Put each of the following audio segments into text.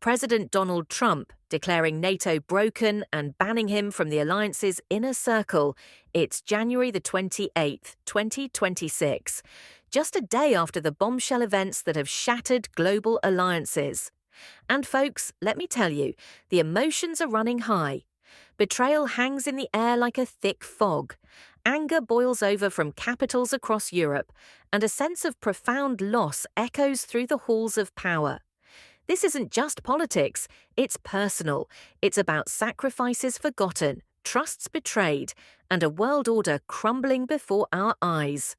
President Donald Trump declaring NATO broken and banning him from the alliance's inner circle. It's January the 28th, 2026, just a day after the bombshell events that have shattered global alliances. And folks, let me tell you, the emotions are running high. Betrayal hangs in the air like a thick fog. Anger boils over from capitals across Europe, and a sense of profound loss echoes through the halls of power. This isn't just politics, it's personal. It's about sacrifices forgotten, trusts betrayed, and a world order crumbling before our eyes.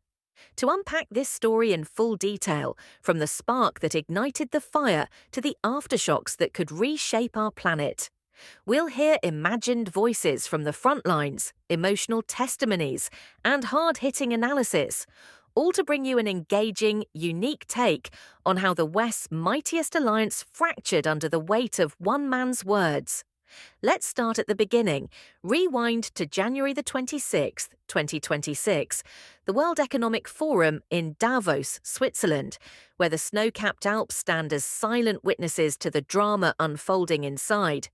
To unpack this story in full detail, from the spark that ignited the fire to the aftershocks that could reshape our planet, we'll hear imagined voices from the front lines, emotional testimonies, and hard-hitting analysis, all to bring you an engaging, unique take on how the West's mightiest alliance fractured under the weight of one man's words. Let's start at the beginning. Rewind to January the 26th, 2026, the World Economic Forum in Davos, Switzerland, where the snow-capped Alps stand as silent witnesses to the drama unfolding inside.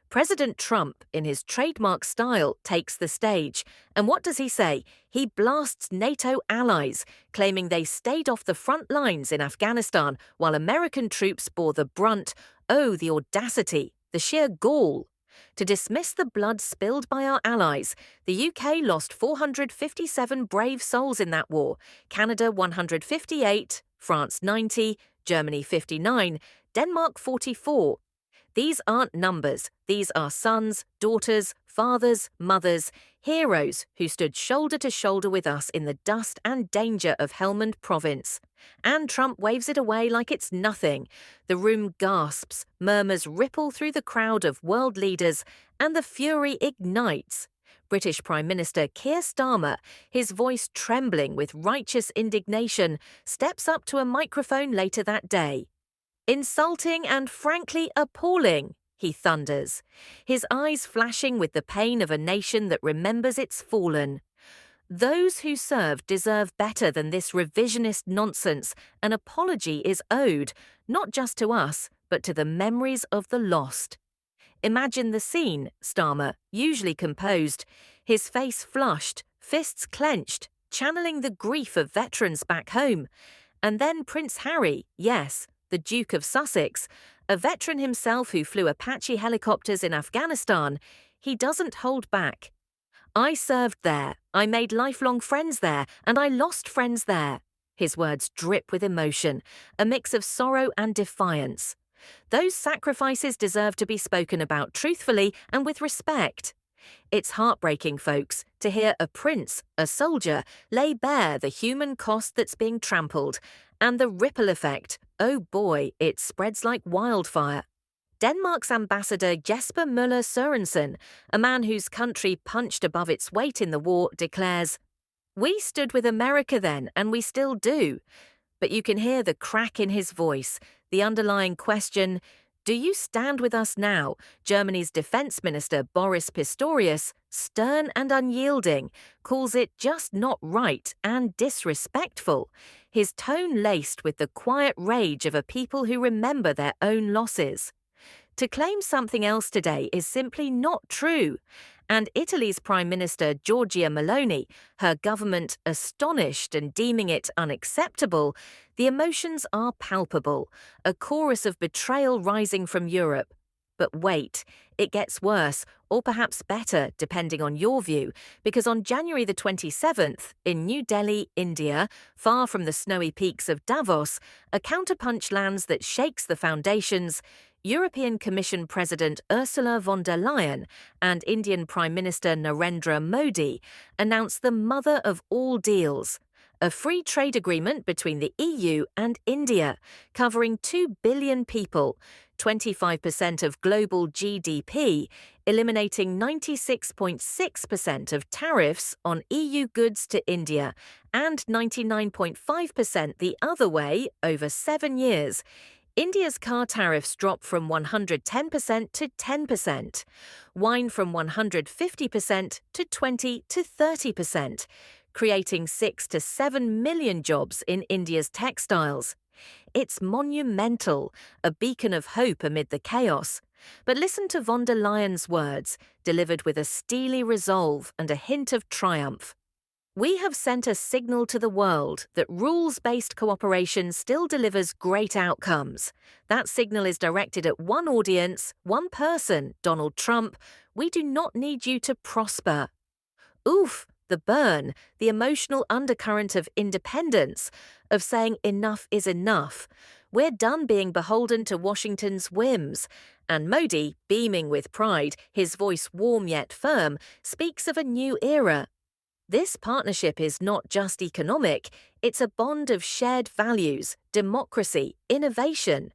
President Trump, in his trademark style, takes the stage. And what does he say? He blasts NATO allies, claiming they stayed off the front lines in Afghanistan while American troops bore the brunt. Oh, the audacity, the sheer gall. To dismiss the blood spilled by our allies, the UK lost 457 brave souls in that war, Canada 158, France 90, Germany 59, Denmark 44. These aren't numbers, these are sons, daughters, fathers, mothers, heroes who stood shoulder to shoulder with us in the dust and danger of Helmand Province. And Trump waves it away like it's nothing. The room gasps, murmurs ripple through the crowd of world leaders, and the fury ignites. British Prime Minister Keir Starmer, his voice trembling with righteous indignation, steps up to a microphone later that day. Insulting and frankly appalling, he thunders, his eyes flashing with the pain of a nation that remembers its fallen. Those who served deserve better than this revisionist nonsense. An apology is owed, not just to us, but to the memories of the lost. Imagine the scene, Starmer, usually composed, his face flushed, fists clenched, channeling the grief of veterans back home. And then Prince Harry, yes, the Duke of Sussex, a veteran himself who flew Apache helicopters in Afghanistan, he doesn't hold back. I served there, I made lifelong friends there, and I lost friends there. His words drip with emotion, a mix of sorrow and defiance. Those sacrifices deserve to be spoken about truthfully and with respect. It's heartbreaking, folks, to hear a prince, a soldier, lay bare the human cost that's being trampled, and the ripple effect. Oh boy, it spreads like wildfire. Denmark's ambassador Jesper Møller Sørensen, a man whose country punched above its weight in the war, declares, "We stood with America then, and we still do." But you can hear the crack in his voice, the underlying question, do you stand with us now? Germany's defense minister Boris Pistorius, stern and unyielding, calls it just not right and disrespectful, his tone laced with the quiet rage of a people who remember their own losses. To claim something else today is simply not true. And Italy's Prime Minister Giorgia Meloni, her government astonished and deeming it unacceptable, the emotions are palpable, a chorus of betrayal rising from Europe. But wait, it gets worse, or perhaps better, depending on your view, because on January the 27th, in New Delhi, India, far from the snowy peaks of Davos, a counterpunch lands that shakes the foundations. European Commission President Ursula von der Leyen and Indian Prime Minister Narendra Modi announced the mother of all deals, a free trade agreement between the EU and India, covering 2 billion people, 25% of global GDP, eliminating 96.6% of tariffs on EU goods to India, and 99.5% the other way over 7 years. India's car tariffs drop from 110% to 10%, wine from 150% to 20 to 30%, creating 6 to 7 million jobs in India's textiles. It's monumental, a beacon of hope amid the chaos. But listen to von der Leyen's words, delivered with a steely resolve and a hint of triumph. We have sent a signal to the world that rules-based cooperation still delivers great outcomes. That signal is directed at one audience, one person, Donald Trump. We do not need you to prosper. Oof, the burn, the emotional undercurrent of independence, of saying enough is enough. We're done being beholden to Washington's whims. And Modi, beaming with pride, his voice warm yet firm, speaks of a new era. This partnership is not just economic, it's a bond of shared values, democracy, innovation.